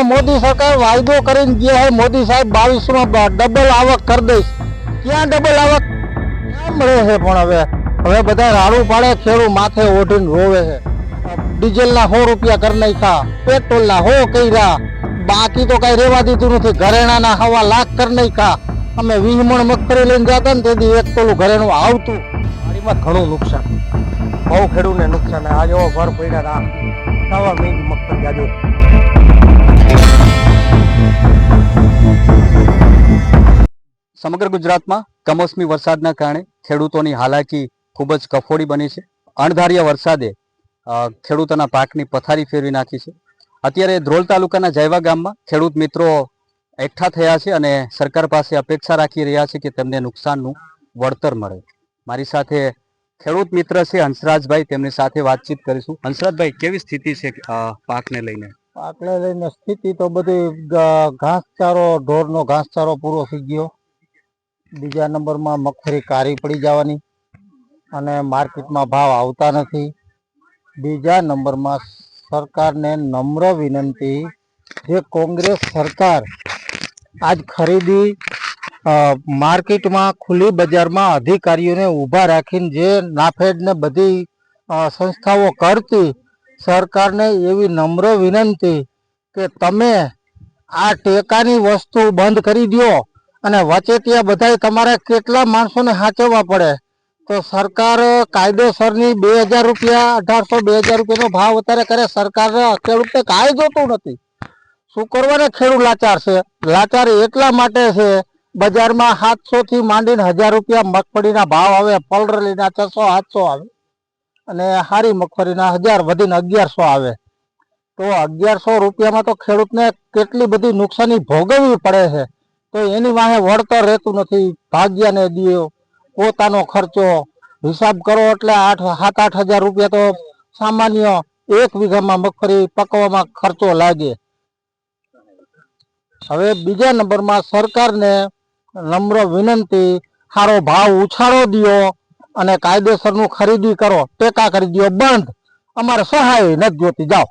નંબરમાં મોદી સરકાર વાયદો કરીને ગયા છે મોદી સાહેબ 22માં ડબલ આવક કરી દઈશ. ક્યાં ડબલ આવક ક્યાં મળે છે? પણ હવે બધા રાડું પાડે, ખેડૂત માથે ઓઢીને રોવે છે. ડીઝલના 100 રૂપિયા કરી નાખ્યા, પેટ્રોલના 100 કર્યા, બાકી તો કઈ રેવા દીધું નથી. ઘરેણાના 1.25 લાખ કરી નાખ્યા. અમે 20 મણ મગફળી લઈને જતા ને તેથી એક તોલું ઘરેણું આવતું. વાડીમાં ઘણું નુકસાન, બહુ ખેડૂતને નુકસાન. આ જો ભર પડ્યા સવા મહિની મગફળી જાજો. સમગ્ર ગુજરાતમાં કમોસમી વરસાદના કારણે ખેડૂતોની હાલાકી ખૂબ જ કફોડી બની છે. અણધાર્યા વરસાદે ખેડૂતોના પાકની પથારી ફેરવી નાખી છે. અત્યારે ધ્રોલ તાલુકાના જયવા ગામમાં ખેડૂત મિત્રો એકઠા થયા છે અને સરકાર પાસે અપેક્ષા રાખી રહ્યા છે કે તેમને નુકસાનનું વળતર મળે. મારી સાથે ખેડૂત મિત્ર છે હંસરાજભાઈ, તેમની સાથે વાતચીત કરીશું. હંસરાજભાઈ, કેવી સ્થિતિ છે પાકને લઈને? પાકને લઈને સ્થિતિ તો બધી ઘાસચારો, ઢોરનો ઘાસચારો પૂરો થઈ ગયો. બીજા નંબરમાં મગફળી કારી પડી જવાની અને માર્કેટમાં ભાવ આવતા નથી. બીજા નંબરમાં સરકારને નમ્ર વિનંતી, જે કોંગ્રેસ સરકાર આજ ખરીદી માર્કેટમાં ખુલ્લી બજારમાં અધિકારીઓને ઊભા રાખીને જે નાફેડ ને બધી સંસ્થાઓ કરતી, સરકારને એવી નમ્ર વિનંતી કે તમે આ ટેકાની વસ્તુ બંધ કરી દો અને વચેટિયા બધા તમારે કેટલા માણસોને સાચવવા પડે. તો સરકાર કાયદેસરની 2000 રૂપિયા, 1800 2000 રૂપિયાનો ભાવ અત્યારે કરે. સરકાર ખેડૂતને કાંઈ જોતું નથી. શું કરવાને? ખેડૂત લાચાર છે. લાચાર એટલા માટે છે, બજારમાં 700 થી માંડીને 1000 રૂપિયા મગફળીના ભાવ આવે, પલરલીના 600 700 આવે અને હારી મગફળીના 1000 વધીને 1100 આવે. તો 1100 રૂપિયામાં તો ખેડૂતને કેટલી બધી નુકસાની ભોગવવી પડે છે. તો એની વાહે વળતર રહેતું નથી. ભાગ્યાને દિયો, પોતાનો ખર્ચો હિસાબ કરો એટલે 7-8 હજાર રૂપિયા તો સામાન્ય 1 વીઘામાં મગફળી પકવામાં ખર્ચો લાગે. હવે બીજા નંબરમાં સરકારને નમ્ર વિનંતી, સારો ભાવ ઉછાળો દિયો અને કાયદેસરનું ખરીદી કરો, ટેકા કરી દો બંધ. અમારે સહાય નથી જોતી. જાઓ.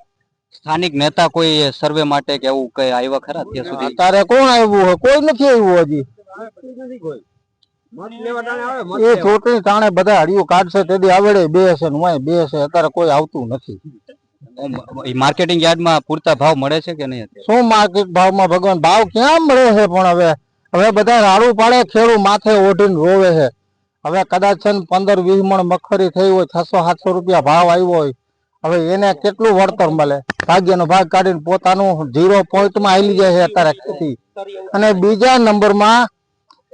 સ્થાનિક નેતા કોઈ સર્વે માટે કે એવું કઈ આવ્યા ખરા અત્યાર સુધી? અત્યારે કોણ આવ્યું હોય? કોઈ નથી આવ્યું હજી. એ ચૂંટણી તાણે બધા હડિયું કાઢશે તેથી આવડે બેસે ને બેસે. અત્યારે કોઈ આવતું નથી. માર્કેટિંગ યાર્ડમાં પૂરતા ભાવ મળે છે કે નહીં? શું માર્કેટ ભાવમાં ભગવાન ભાવ ક્યાં મળે છે? પણ હવે બધા રાડું પાડે, ખેડૂત માથે ઓઢીને રોવે છે. હવે કદાચ છે ને 15-20 મણ મગફળી થઈ હોય, 600-700 રૂપિયા ભાવ આવ્યો હોય, હવે એને કેટલું વળતર મળે? ભાગ્યનો ભાગ કાઢીને પોતાનું 0 પોઈન્ટમાં આવી જાય છે અત્યારે ખેતી. અને બીજા નંબરમાં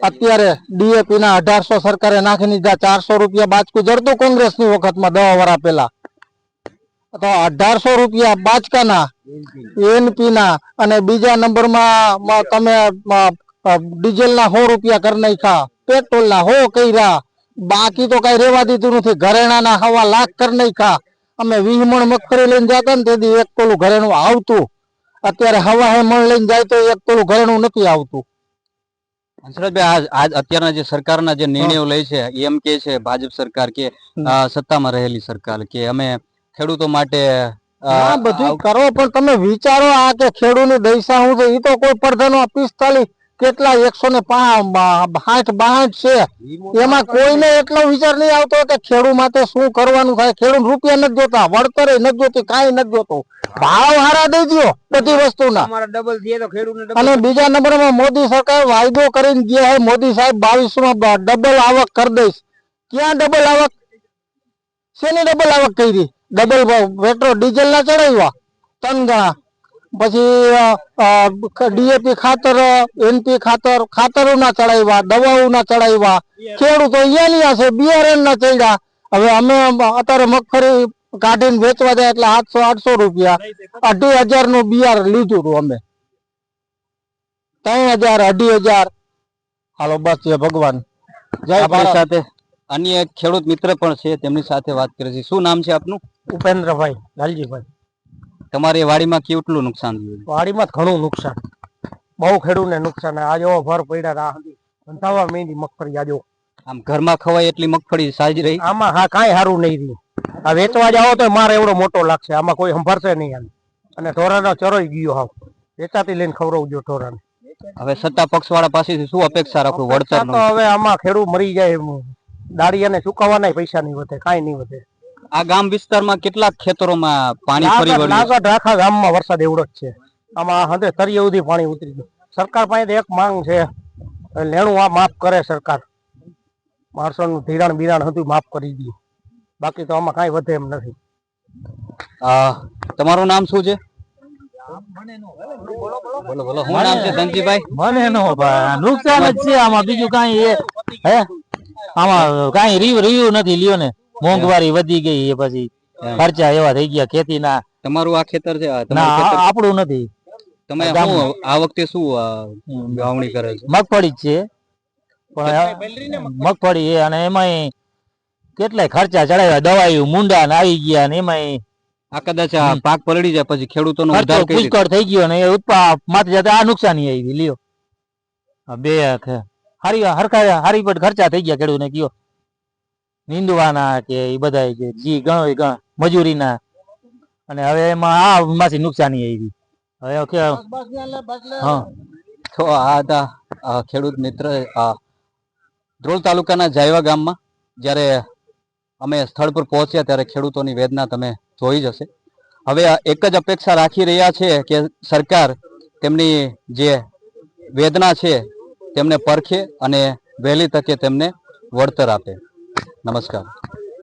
અત્યારે ડીએપી ના 1800 સરકારે નાખી દીધા. 400 રૂપિયા બાચકું જડતું કોંગ્રેસની વખતમાં 10 વર્ષ પહેલા. તો 1800 રૂપિયા બાચકાના એનપી ના. અને બીજા નંબરમાં તમે ડીઝલના 100 રૂપિયા કરી નાખ્યા, પેટ્રોલના 100 કર્યા, બાકી તો કઈ રેવા દીધું નથી. ઘરેણાના 1.25 લાખ કરી નાખ્યા. અમે 20 મણ મગફળી લઈને જતા ને તેથી એક તોલું ઘરેણું આવતું. અત્યારે 1.5 મણ લઈને જાય તો એક તોલું ઘરેણું નથી આવતું. હંસરાજભાઈ, આજ અત્યારના જે સરકારના જે નિર્ણયો લે છે, એમ કે છે ભાજપ સરકાર કે સત્તામાં રહેલી સરકાર કે અમે ખેડૂતો માટે બધું કરો, પણ તમે વિચારો આ કે ખેડૂતની દશા શું છે? એ તો કોઈ પ્રધાનો 45 કેટલા 160-62 છે, એમાં કોઈને એટલો વિચાર નહીં આવતો કે ખેડૂત માટે શું કરવાનું થાય. ખેડૂત રૂપિયા નથી જોતા, વળતર નથી જોતી, કાંઈ નથી જોતું. ભાવ હારા દઈ દો બધી વસ્તુના. અને બીજા નંબરમાં મોદી સરકાર વાયદો કરીને ગયા છે મોદી સાહેબ 22માં ડબલ આવક કરી દઈશ. ક્યાં ડબલ આવક? શેની ડબલ આવક કરી? ડબલ પેટ્રોલ ડીઝલ ના ચડાવ્યા 3 ગણા, પછી ડીએપી ખાતર, એનપી ખાતરો ના ચડાવ્યા, દવાઓ ના ચડાવ્યા. ખેડૂતો અહીંયા છે, બિયારણ ના ચડ્યા. હવે અમે અત્યારે મગફળી કાઢીને વેચવા જાય એટલે 700-800 રૂપિયા, 2500 નું બિયાર લીધું હતું અમે. 3000-2500. હાલો બસ, જય ભગવાન, જય ભારત. સાથે અન્ય ખેડૂત મિત્ર પણ છે, તેમની સાથે વાત કરે છે. શું નામ છે આપનું? ઉપેન્દ્રભાઈ લાલજીભાઈ. તમારી વાડીમાં કેટલું નુકસાન થયું? વાડીમાં ઘણું નુકસાન, બહુ ખેડૂતને નુકસાન. આજો ભર પડ્યા સવા મહિની મગફળી. આજો આમ ઘરમાં ખવાય એટલી મગફળી સાજી રહી? આમાં હા કાંઈ સારું નહીં રહ્યું. આ વેચવા જાઓ તો મારે એવડો મોટો લાગશે, આમાં કોઈ સંભાળશે નહીં. અને ઢોરાનો ચરોઈ ગયો હાવ. વેચાતી લઈને ખવડાવજો ઢોરાને. હવે સત્તા પક્ષ વાળા પાસેથી શું અપેક્ષા રાખવું વળતર તો હવે આમાં ખેડૂત મરી જાય, દાળિયાને ચૂકવવાના પૈસા નહીં વધે, કાંઈ નહીં વધે. આ ગામ વિસ્તારમાં કેટલાક ખેતરોમાં પાણી ફરી વળ્યું છે? નાગઢ આખા ગામમાં વરસાદ એવડો જ છે. આમાં હદે તળિયે સુધી પાણી ઉતરી ગયું. સરકાર પાસે એક માંગ છે, લેણું આ માફ કરે સરકાર, માણસોનું ધિરાણ બિરાણ હતું માફ કરી દે, બાકી તો આમાં કાંઈ વધે એમ નથી. તમારું નામ શું છે? બોલો બોલો. શું નામ છે ધનજીભાઈ? મને નો નુકસાન જ છે આમાં, બીજું કાંઈ હે આમાં કાંઈ રીયું નથી. લ્યો ને મોંઘવારી વધી ગઈ, એ પછી ખર્ચા એવા થઈ ગયા ખેતીના. તમારું આ ખેતર છે? આપણું નથી. તમે શું આ વખતે શું વાવણી કરે છે? મગફળી જ છે, પણ મગફળી છે અને એમાં કેટલાય ખર્ચા ચડાવ્યા, દવાઈ મુંડા આવી ગયા ને એમાં આ કદાચ પાક પલળી જાય પછી ખેડૂતોનો ઉધાર કઈ રીતે? પુષ્કળ થઈ ગયો ને એ માથે જતા આ નુકસાની આવી. લ્યો બે હારી પણ ખર્ચા થઈ ગયા ખેડૂતને, કયો નીંદવાના કે એ બધા જી ગણો મજૂરીના, અને હવે એમાં આ માંથી નુકસાની આવી. હવે હા, તો આ હતા ખેડૂત મિત્ર ધ્રોલ તાલુકાના જાયવા ગામમાં. જ્યારે અમે સ્થળ પર પહોંચ્યા ત્યારે ખેડૂતોની વેદના તમે જોઈ જ હશે. હવે એક જ અપેક્ષા રાખી રહ્યા છે કે સરકાર તેમની જે વેદના છે તેમને પરખે અને વહેલી તકે તેમને વળતર આપે. નમસ્કાર.